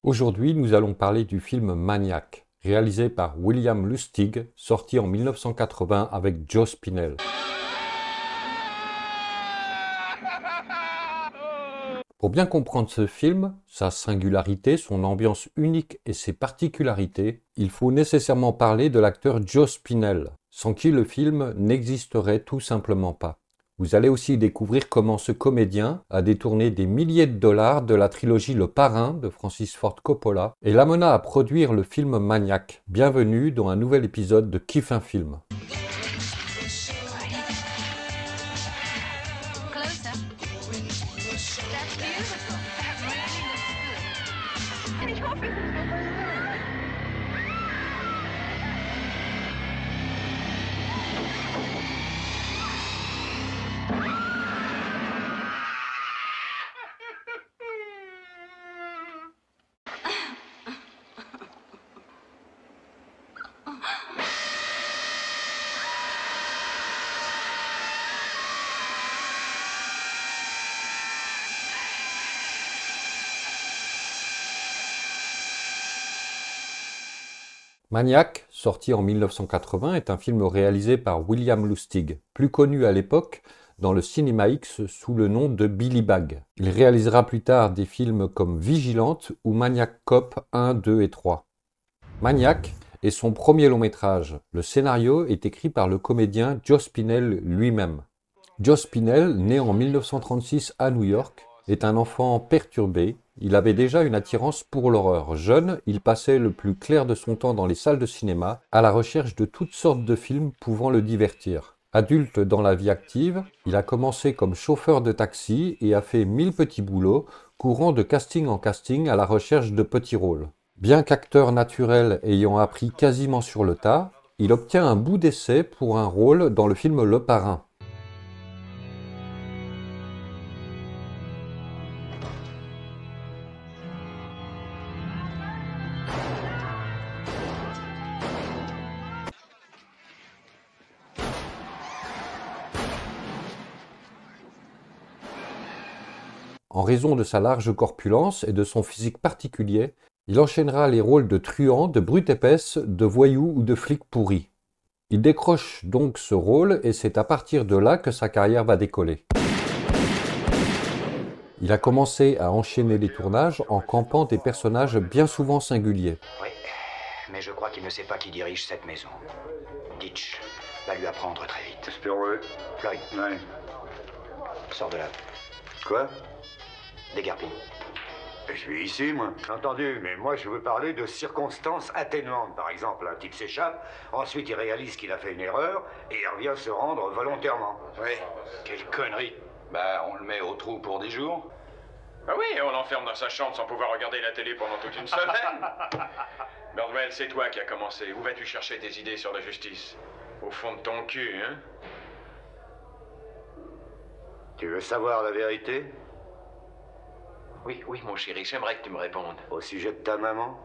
Aujourd'hui, nous allons parler du film Maniac, réalisé par William Lustig, sorti en 1980 avec Joe Spinell. Pour bien comprendre ce film, sa singularité, son ambiance unique et ses particularités, il faut nécessairement parler de l'acteur Joe Spinell, sans qui le film n'existerait tout simplement pas. Vous allez aussi découvrir comment ce comédien a détourné des milliers de dollars de la trilogie Le Parrain de Francis Ford Coppola et l'amena à produire le film Maniac. Bienvenue dans un nouvel épisode de Kiffe un film. Maniac, sorti en 1980, est un film réalisé par William Lustig, plus connu à l'époque dans le cinéma X sous le nom de Billy Bag. Il réalisera plus tard des films comme Vigilante ou Maniac Cop 1, 2 et 3. Maniac est son premier long métrage. Le scénario est écrit par le comédien Joe Spinell lui-même. Joe Spinell, né en 1936 à New York, est un enfant perturbé. Il avait déjà une attirance pour l'horreur. Jeune, il passait le plus clair de son temps dans les salles de cinéma, à la recherche de toutes sortes de films pouvant le divertir. Adulte dans la vie active, il a commencé comme chauffeur de taxi et a fait 1000 petits boulots, courant de casting en casting à la recherche de petits rôles. Bien qu'acteur naturel ayant appris quasiment sur le tas, il obtient un bout d'essai pour un rôle dans le film Le Parrain. En raison de sa large corpulence et de son physique particulier, il enchaînera les rôles de truand, de brute épaisse, de voyou ou de flic pourri. Il décroche donc ce rôle et c'est à partir de là que sa carrière va décoller. Il a commencé à enchaîner les tournages en campant des personnages bien souvent singuliers. Oui, mais je crois qu'il ne sait pas qui dirige cette maison. Ditch va lui apprendre très vite. Espérons-le. Floyd, Ouais. sors de là. Quoi? Dégarpille. Je suis ici, moi. Entendu, mais moi je veux parler de circonstances atténuantes. Par exemple, un type s'échappe, ensuite il réalise qu'il a fait une erreur et il revient se rendre volontairement. Oui, quelle connerie. Bah, on le met au trou pour 10 jours. Ah oui, on l'enferme dans sa chambre sans pouvoir regarder la télé pendant toute une semaine. Birdwell, c'est toi qui as commencé. Où vas-tu chercher tes idées sur la justice? Au fond de ton cul, hein? Tu veux savoir la vérité? Oui, oui, mon chéri, j'aimerais que tu me répondes. Au sujet de ta maman?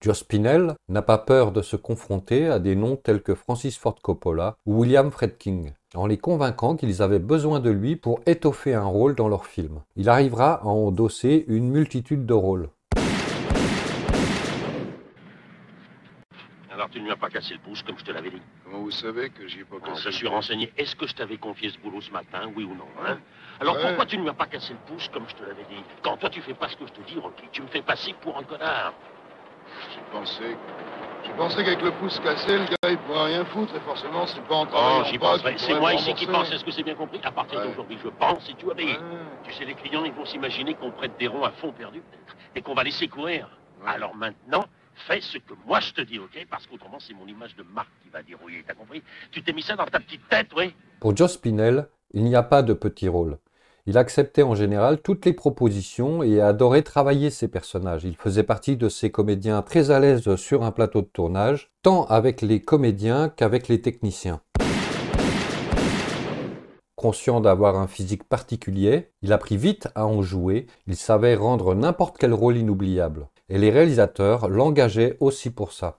Joe Spinell n'a pas peur de se confronter à des noms tels que Francis Ford Coppola ou William Friedkin, en les convainquant qu'ils avaient besoin de lui pour étoffer un rôle dans leur film. Il arrivera à endosser une multitude de rôles. Alors tu ne lui as pas cassé le pouce comme je te l'avais dit. Comment vous savez que j'ai pas cassé? Je suis renseigné. Est-ce que je t'avais confié ce boulot ce matin, oui ou non, hein? Alors Ouais. pourquoi tu ne lui as pas cassé le pouce comme je te l'avais dit? Quand toi tu fais pas ce que je te dis, Rocky, tu me fais passer pour un connard. J'ai pensé qu'avec le pouce cassé, le gars il pourrait rien foutre et forcément c'est pas en Oh, travaillant j'y pas penserai. qu'il C'est pourrait moi me ici qui rembourser. pense. Est-ce que c'est bien compris? À partir Ouais. d'aujourd'hui, je pense et tu obéis. Ouais. Tu sais, les clients, ils vont s'imaginer qu'on prête des ronds à fond perdu et qu'on va laisser courir. Ouais. Alors maintenant, fais ce que moi je te dis, ok? Parce qu'autrement, c'est mon image de marque qui va dérouiller. T'as compris? Tu t'es mis ça dans ta petite tête, oui? Pour Joe Spinell, il n'y a pas de petits rôles. Il acceptait en général toutes les propositions et adorait travailler ses personnages. Il faisait partie de ces comédiens très à l'aise sur un plateau de tournage, tant avec les comédiens qu'avec les techniciens. Conscient d'avoir un physique particulier, il apprit vite à en jouer, il savait rendre n'importe quel rôle inoubliable. Et les réalisateurs l'engageaient aussi pour ça.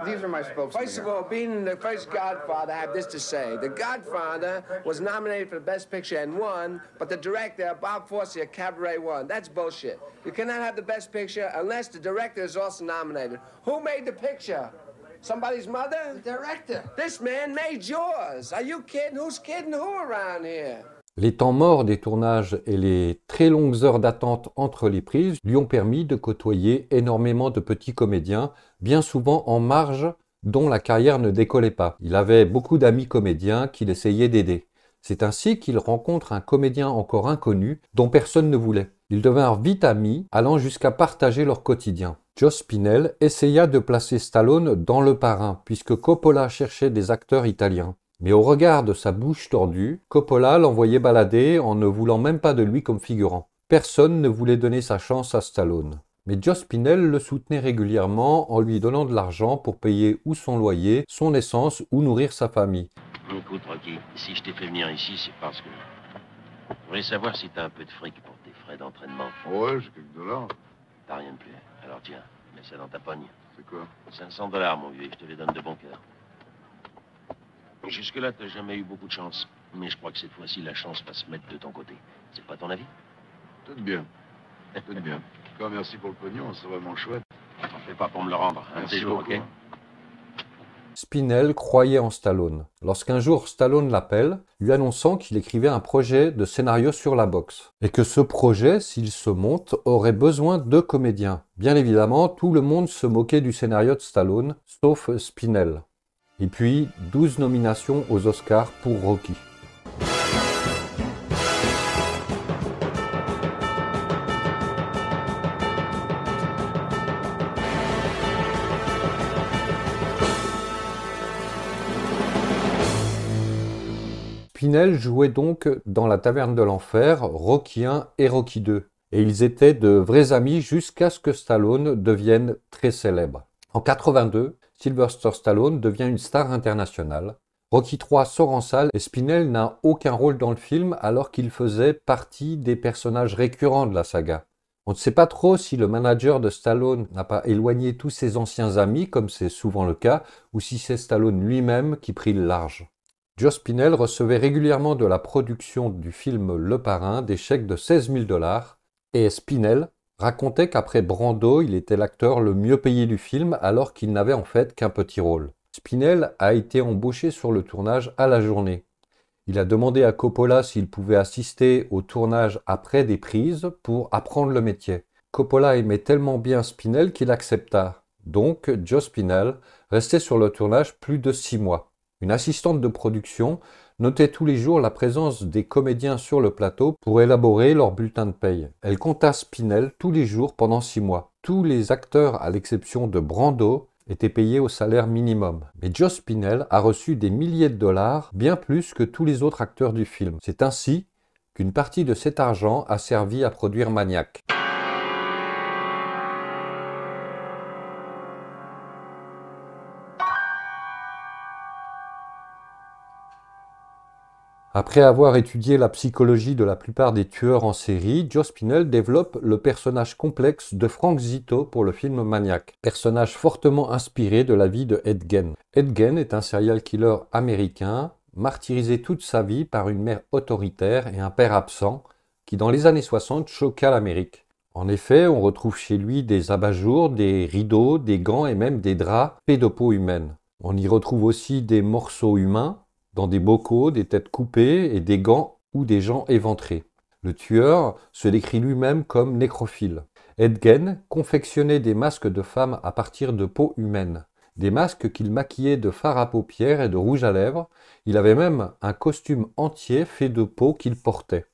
These are my spokesmen. First of all, being the first Godfather, I have this to say. The Godfather was nominated for the Best Picture and won, but the director, Bob Fosse of Cabaret, won. That's bullshit. You cannot have the Best Picture unless the director is also nominated. Who made the picture? Somebody's mother? The director. This man made yours. Are you kidding? Who's kidding who around here? Les temps morts des tournages et les très longues heures d'attente entre les prises lui ont permis de côtoyer énormément de petits comédiens, bien souvent en marge, dont la carrière ne décollait pas. Il avait beaucoup d'amis comédiens qu'il essayait d'aider. C'est ainsi qu'il rencontre un comédien encore inconnu dont personne ne voulait. Ils devinrent vite amis, allant jusqu'à partager leur quotidien. Joe Spinell essaya de placer Stallone dans Le Parrain, puisque Coppola cherchait des acteurs italiens. Mais au regard de sa bouche tordue, Coppola l'envoyait balader en ne voulant même pas de lui comme figurant. Personne ne voulait donner sa chance à Stallone. Mais Joe Spinell le soutenait régulièrement en lui donnant de l'argent pour payer ou son loyer, son essence ou nourrir sa famille. Écoute, Rocky, si je t'ai fait venir ici, c'est parce que je voulais savoir si t'as un peu de fric pour tes frais d'entraînement. Ouais, j'ai quelques dollars. T'as rien de plus. Alors tiens, mets ça dans ta pogne. C'est quoi? 500 $, mon vieux, je te les donne de bon cœur. Jusque-là, t'as jamais eu beaucoup de chance. Mais je crois que cette fois-ci, la chance va se mettre de ton côté. C'est pas ton avis? Peut-être bien. Peut-être bien. En tout cas, merci pour le pognon, c'est vraiment chouette. T'en fais pas pour me le rendre. Un de ces jours, ok? Spinell croyait en Stallone. Lorsqu'un jour Stallone l'appelle, lui annonçant qu'il écrivait un projet de scénario sur la boxe, et que ce projet, s'il se monte, aurait besoin de comédiens. Bien évidemment, tout le monde se moquait du scénario de Stallone, sauf Spinell. Et puis, 12 nominations aux Oscars pour Rocky. Spinell jouait donc dans La Taverne de l'Enfer, Rocky I et Rocky II. Et ils étaient de vrais amis jusqu'à ce que Stallone devienne très célèbre. En 82, Sylvester Stallone devient une star internationale. Rocky III sort en salle et Spinell n'a aucun rôle dans le film alors qu'il faisait partie des personnages récurrents de la saga. On ne sait pas trop si le manager de Stallone n'a pas éloigné tous ses anciens amis, comme c'est souvent le cas, ou si c'est Stallone lui-même qui prit le large. Joe Spinell recevait régulièrement de la production du film Le Parrain des chèques de 16 000 $, et Spinell racontait qu'après Brando, il était l'acteur le mieux payé du film alors qu'il n'avait en fait qu'un petit rôle. Spinell a été embauché sur le tournage à la journée. Il a demandé à Coppola s'il pouvait assister au tournage après des prises pour apprendre le métier. Coppola aimait tellement bien Spinell qu'il accepta. Donc, Joe Spinell restait sur le tournage plus de 6 mois. Une assistante de production notait tous les jours la présence des comédiens sur le plateau pour élaborer leur bulletin de paye. Elle compta Spinell tous les jours pendant 6 mois. Tous les acteurs, à l'exception de Brando, étaient payés au salaire minimum. Mais Joe Spinell a reçu des milliers de dollars, bien plus que tous les autres acteurs du film. C'est ainsi qu'une partie de cet argent a servi à produire Maniac. Après avoir étudié la psychologie de la plupart des tueurs en série, Joe Spinell développe le personnage complexe de Frank Zito pour le film Maniac, personnage fortement inspiré de la vie de Ed Gein. Ed Gein est un serial killer américain, martyrisé toute sa vie par une mère autoritaire et un père absent, qui dans les années 60 choqua l'Amérique. En effet, on retrouve chez lui des abat-jours, des rideaux, des gants et même des draps faits de peau humaine. On y retrouve aussi des morceaux humains, dans des bocaux, des têtes coupées et des gants ou des gens éventrés. Le tueur se décrit lui-même comme nécrophile. Ed Gein confectionnait des masques de femmes à partir de peau humaine, des masques qu'il maquillait de fard à paupières et de rouge à lèvres. Il avait même un costume entier fait de peau qu'il portait.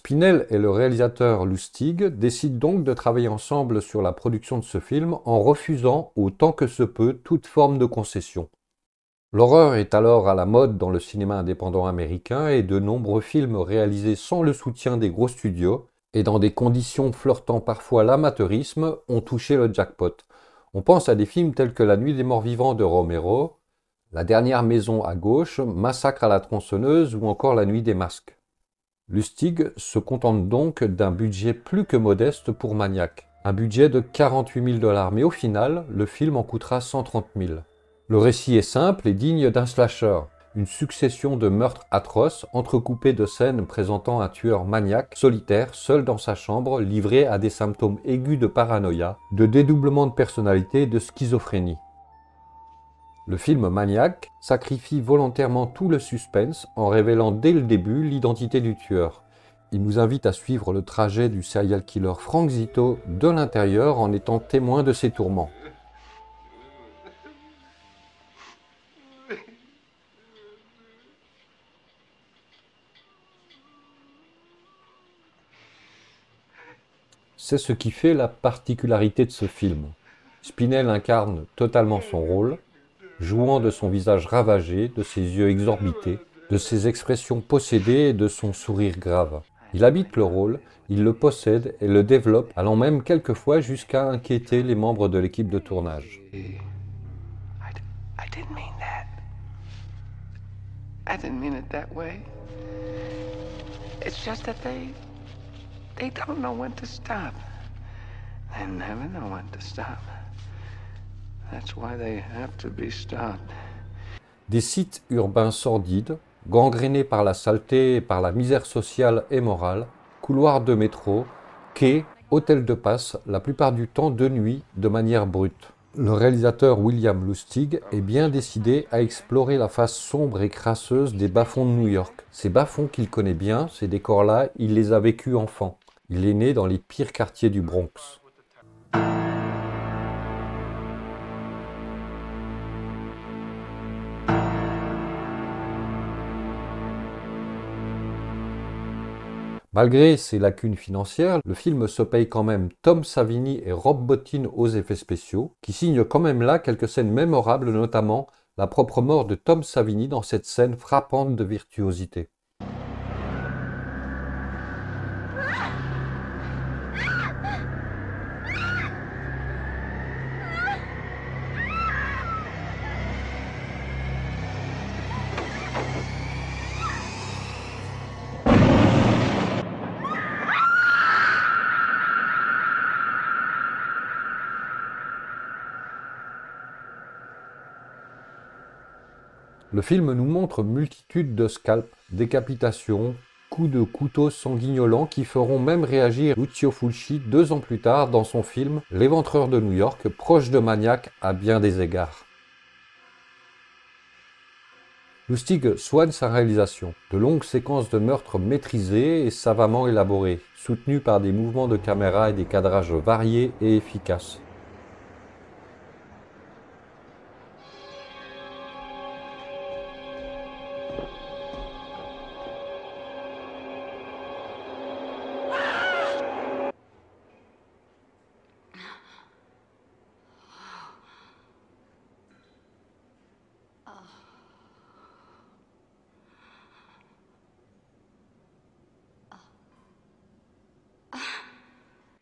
Spinell et le réalisateur Lustig décident donc de travailler ensemble sur la production de ce film en refusant autant que se peut toute forme de concession. L'horreur est alors à la mode dans le cinéma indépendant américain et de nombreux films réalisés sans le soutien des gros studios et dans des conditions flirtant parfois l'amateurisme ont touché le jackpot. On pense à des films tels que La Nuit des Morts Vivants de Romero, La Dernière Maison à gauche, Massacre à la tronçonneuse ou encore La Nuit des Masques. Lustig se contente donc d'un budget plus que modeste pour Maniac, un budget de 48 000 $, mais au final, le film en coûtera 130 000. Le récit est simple et digne d'un slasher, une succession de meurtres atroces entrecoupés de scènes présentant un tueur maniaque, solitaire, seul dans sa chambre, livré à des symptômes aigus de paranoïa, de dédoublement de personnalité et de schizophrénie. Le film Maniac sacrifie volontairement tout le suspense en révélant dès le début l'identité du tueur. Il nous invite à suivre le trajet du serial killer Frank Zito de l'intérieur en étant témoin de ses tourments. C'est ce qui fait la particularité de ce film. Spinell incarne totalement son rôle, jouant de son visage ravagé, de ses yeux exorbités, de ses expressions possédées et de son sourire grave. Il habite le rôle, il le possède et le développe, allant même quelquefois jusqu'à inquiéter les membres de l'équipe de tournage. I didn't mean that. I didn't mean it that way. It's just that they don't know when to stop. They never know when to stop. That's why they have to be stopped. Des sites urbains sordides, gangrénés par la saleté et par la misère sociale et morale, couloirs de métro, quais, hôtels de passe, la plupart du temps de nuit, de manière brute. Le réalisateur William Lustig est bien décidé à explorer la face sombre et crasseuse des bas-fonds de New York. Ces bas-fonds qu'il connaît bien, ces décors-là, il les a vécus enfant. Il est né dans les pires quartiers du Bronx. Malgré ses lacunes financières, le film se paye quand même Tom Savini et Rob Bottin aux effets spéciaux, qui signent quand même là quelques scènes mémorables, notamment la propre mort de Tom Savini dans cette scène frappante de virtuosité. Le film nous montre multitude de scalps, décapitations, coups de couteau sanguignolants qui feront même réagir Lucio Fulci 2 ans plus tard dans son film L'Éventreur de New York, proche de Maniac à bien des égards. Lustig soigne sa réalisation, de longues séquences de meurtres maîtrisées et savamment élaborées, soutenues par des mouvements de caméra et des cadrages variés et efficaces.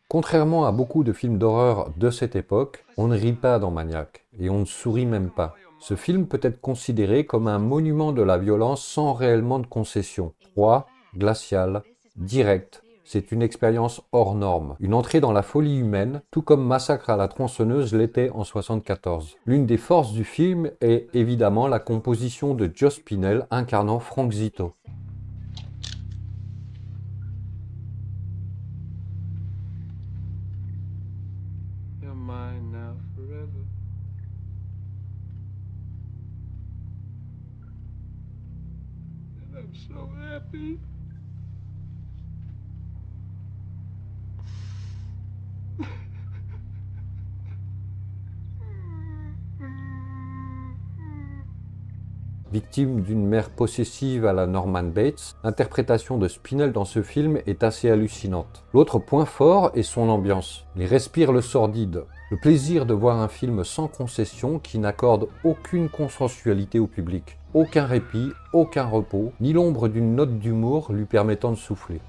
Contrairement à beaucoup de films d'horreur de cette époque, on ne rit pas dans Maniac, et on ne sourit même pas. Ce film peut être considéré comme un monument de la violence sans réellement de concession. Froid, glacial, direct. C'est une expérience hors norme, une entrée dans la folie humaine, tout comme Massacre à la tronçonneuse l'était en 1974. L'une des forces du film est évidemment la composition de Joe Spinell incarnant Frank Zito. You're mine now forever. And I'm so happy. victime d'une mère possessive à la Norman Bates, l'interprétation de Spinell dans ce film est assez hallucinante. L'autre point fort est son ambiance. Il respire le sordide, le plaisir de voir un film sans concession qui n'accorde aucune consensualité au public, aucun répit, aucun repos, ni l'ombre d'une note d'humour lui permettant de souffler.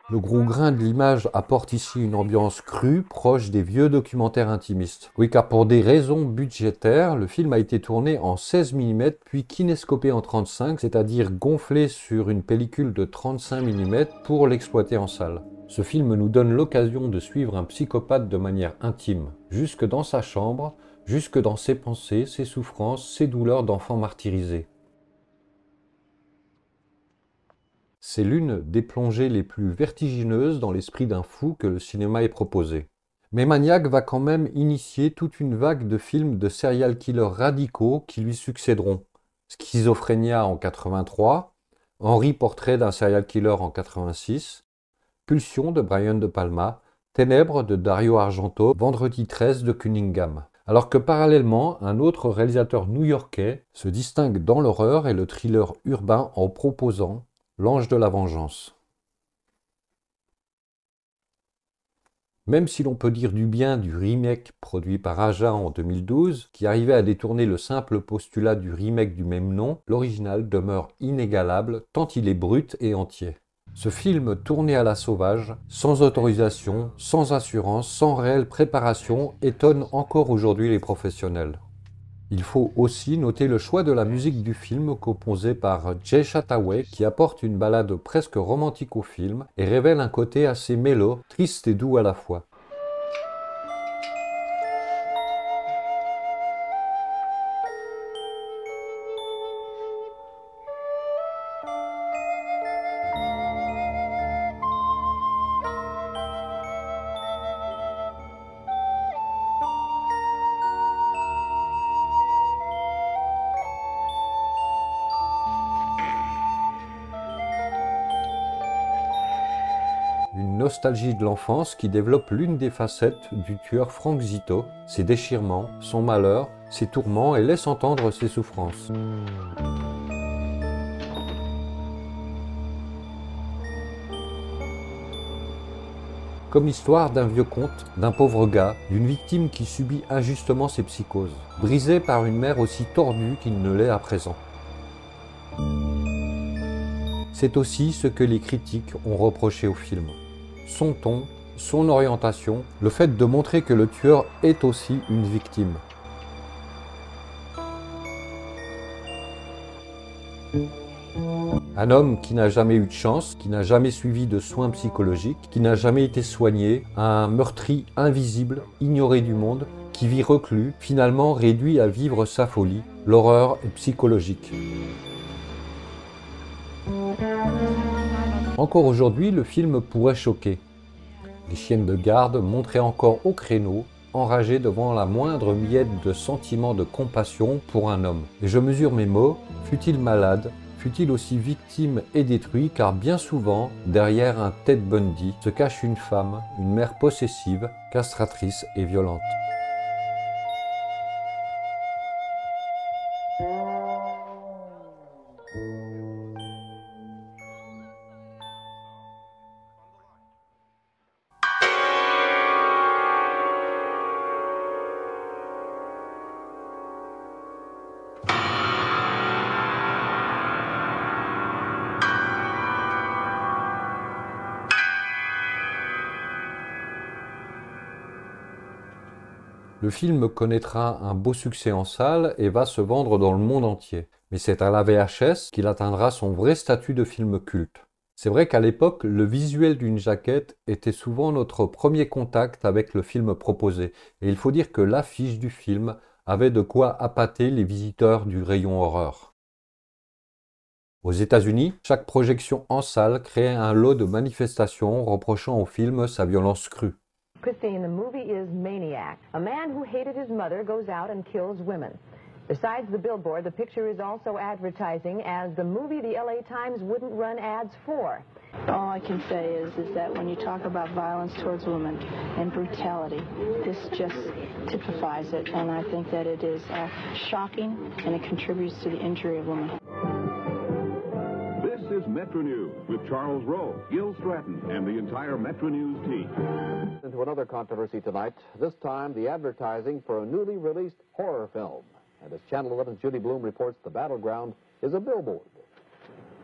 Le gros grain de l'image apporte ici une ambiance crue, proche des vieux documentaires intimistes. Oui, car pour des raisons budgétaires, le film a été tourné en 16 mm puis kinescopé en 35, c'est-à-dire gonflé sur une pellicule de 35 mm pour l'exploiter en salle. Ce film nous donne l'occasion de suivre un psychopathe de manière intime, jusque dans sa chambre, jusque dans ses pensées, ses souffrances, ses douleurs d'enfant martyrisé. C'est l'une des plongées les plus vertigineuses dans l'esprit d'un fou que le cinéma ait proposé. Mais Maniac va quand même initier toute une vague de films de serial killers radicaux qui lui succéderont. Schizophrénia en 83, Henry Portrait d'un serial killer en 86, Pulsion de Brian De Palma, Ténèbres de Dario Argento, Vendredi 13 de Cunningham. Alors que parallèlement, un autre réalisateur new-yorkais se distingue dans l'horreur et le thriller urbain en proposant L'Ange de la Vengeance. Même si l'on peut dire du bien du remake produit par Aja en 2012, qui arrivait à détourner le simple postulat du remake du même nom, l'original demeure inégalable tant il est brut et entier. Ce film tourné à la sauvage, sans autorisation, sans assurance, sans réelle préparation, étonne encore aujourd'hui les professionnels. Il faut aussi noter le choix de la musique du film composée par Jay Chataway qui apporte une ballade presque romantique au film et révèle un côté assez mélo, triste et doux à la fois. Une nostalgie de l'enfance qui développe l'une des facettes du tueur Frank Zito, ses déchirements, son malheur, ses tourments et laisse entendre ses souffrances. Comme l'histoire d'un vieux conte, d'un pauvre gars, d'une victime qui subit injustement ses psychoses, brisé par une mère aussi tordue qu'il ne l'est à présent. C'est aussi ce que les critiques ont reproché au film. Son ton, son orientation, le fait de montrer que le tueur est aussi une victime. Un homme qui n'a jamais eu de chance, qui n'a jamais suivi de soins psychologiques, qui n'a jamais été soigné, un meurtri invisible, ignoré du monde, qui vit reclus, finalement réduit à vivre sa folie. L'horreur est psychologique. Encore aujourd'hui, le film pourrait choquer. Les chiennes de garde montraient encore au créneau, enragées devant la moindre miette de sentiment de compassion pour un homme. Et je mesure mes mots, fut-il malade, fut-il aussi victime et détruit, car bien souvent, derrière un Ted Bundy, se cache une femme, une mère possessive, castratrice et violente. Le film connaîtra un beau succès en salle et va se vendre dans le monde entier. Mais c'est à la VHS qu'il atteindra son vrai statut de film culte. C'est vrai qu'à l'époque, le visuel d'une jaquette était souvent notre premier contact avec le film proposé. Et il faut dire que l'affiche du film avait de quoi appâter les visiteurs du rayon horreur. Aux États-Unis, chaque projection en salle créait un lot de manifestations reprochant au film sa violence crue. Christine, the movie is Maniac. A man who hated his mother goes out and kills women. Besides the billboard, the picture is also advertising as the movie the LA Times wouldn't run ads for. All I can say is that when you talk about violence towards women and brutality, this just typifies it, and I think that it is shocking, and it contributes to the injury of women. This is Metro News with Charles Rowe, Gil Stratton, and the entire Metro News team. Into another controversy tonight, this time the advertising for a newly released horror film. And as Channel 11's Judy Bloom reports, the battleground is a billboard.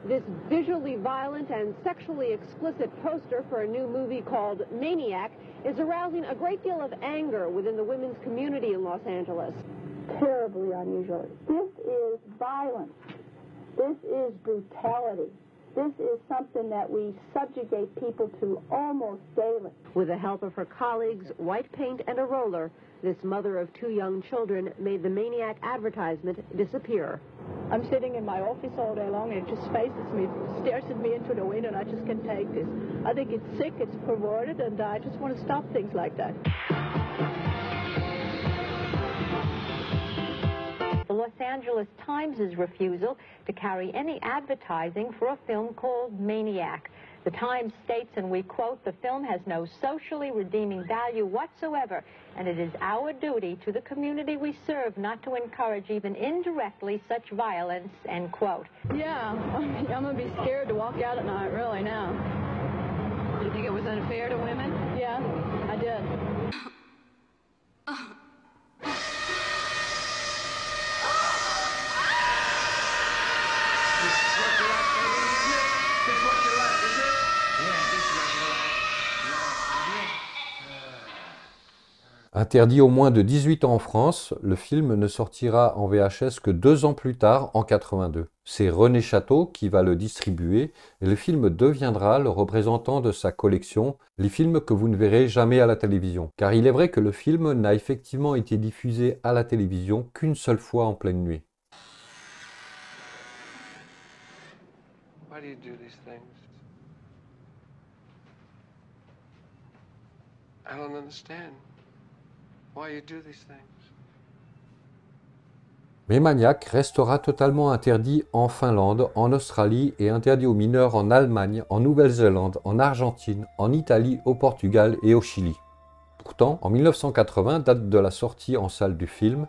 This visually violent and sexually explicit poster for a new movie called Maniac is arousing a great deal of anger within the women's community in Los Angeles. Terribly unusual. This is violence. This is brutality. This is something that we subjugate people to almost daily. With the help of her colleagues, white paint, and a roller, this mother of 2 young children made the Maniac advertisement disappear. I'm sitting in my office all day long, and it just faces me, stares at me into the window, and I just can't take this. I think it's sick, it's perverted, and I just want to stop things like that. The Los Angeles Times' refusal to carry any advertising for a film called Maniac. The Times states, and we quote, "The film has no socially redeeming value whatsoever, and it is our duty to the community we serve not to encourage even indirectly such violence," end quote. Yeah, I'm going to be scared to walk out at night, really, now. Do you think it was unfair to women? Yeah, I did. Interdit aux moins de 18 ans en France, le film ne sortira en VHS que 2 ans plus tard, en 82. C'est René Château qui va le distribuer et le film deviendra le représentant de sa collection, les films que vous ne verrez jamais à la télévision. Car il est vrai que le film n'a effectivement été diffusé à la télévision qu'une seule fois en pleine nuit. Why do you do these things? I don't understand. Why you do these things? Mais Maniac restera totalement interdit en Finlande, en Australie et interdit aux mineurs en Allemagne, en Nouvelle-Zélande, en Argentine, en Italie, au Portugal et au Chili. Pourtant, en 1980, date de la sortie en salle du film,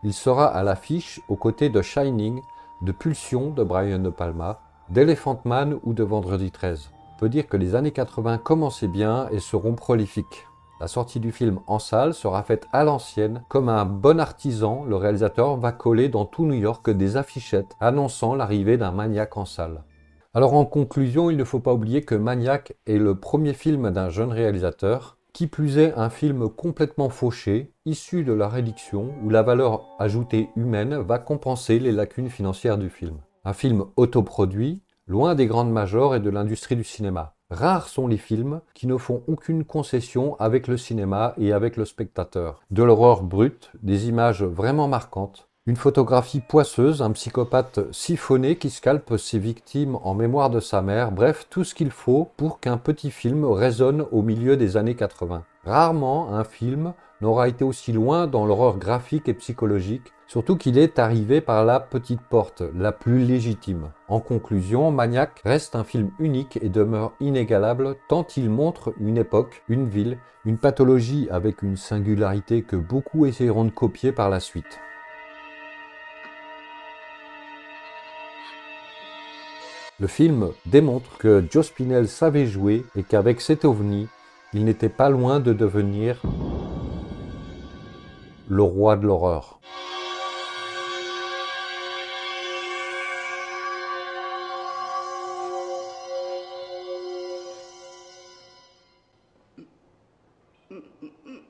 il sera à l'affiche aux côtés de Shining, de Pulsion de Brian De Palma, d'Elephant Man ou de Vendredi 13. On peut dire que les années 80 commençaient bien et seront prolifiques. La sortie du film en salle sera faite à l'ancienne. Comme un bon artisan, le réalisateur va coller dans tout New York des affichettes annonçant l'arrivée d'un Maniac en salle. Alors en conclusion, il ne faut pas oublier que Maniac est le premier film d'un jeune réalisateur, qui plus est un film complètement fauché, issu de la réduction où la valeur ajoutée humaine va compenser les lacunes financières du film. Un film autoproduit, loin des grandes majors et de l'industrie du cinéma. Rares sont les films qui ne font aucune concession avec le cinéma et avec le spectateur. De l'horreur brute, des images vraiment marquantes, une photographie poisseuse, un psychopathe siphonné qui scalpe ses victimes en mémoire de sa mère, bref, tout ce qu'il faut pour qu'un petit film résonne au milieu des années 80. Rarement un film n'aura été aussi loin dans l'horreur graphique et psychologique, surtout qu'il est arrivé par la petite porte, la plus légitime. En conclusion, Maniac reste un film unique et demeure inégalable tant il montre une époque, une ville, une pathologie avec une singularité que beaucoup essaieront de copier par la suite. Le film démontre que Joe Spinell savait jouer et qu'avec cet ovni, il n'était pas loin de devenir le roi de l'horreur. Mm-mm-mm.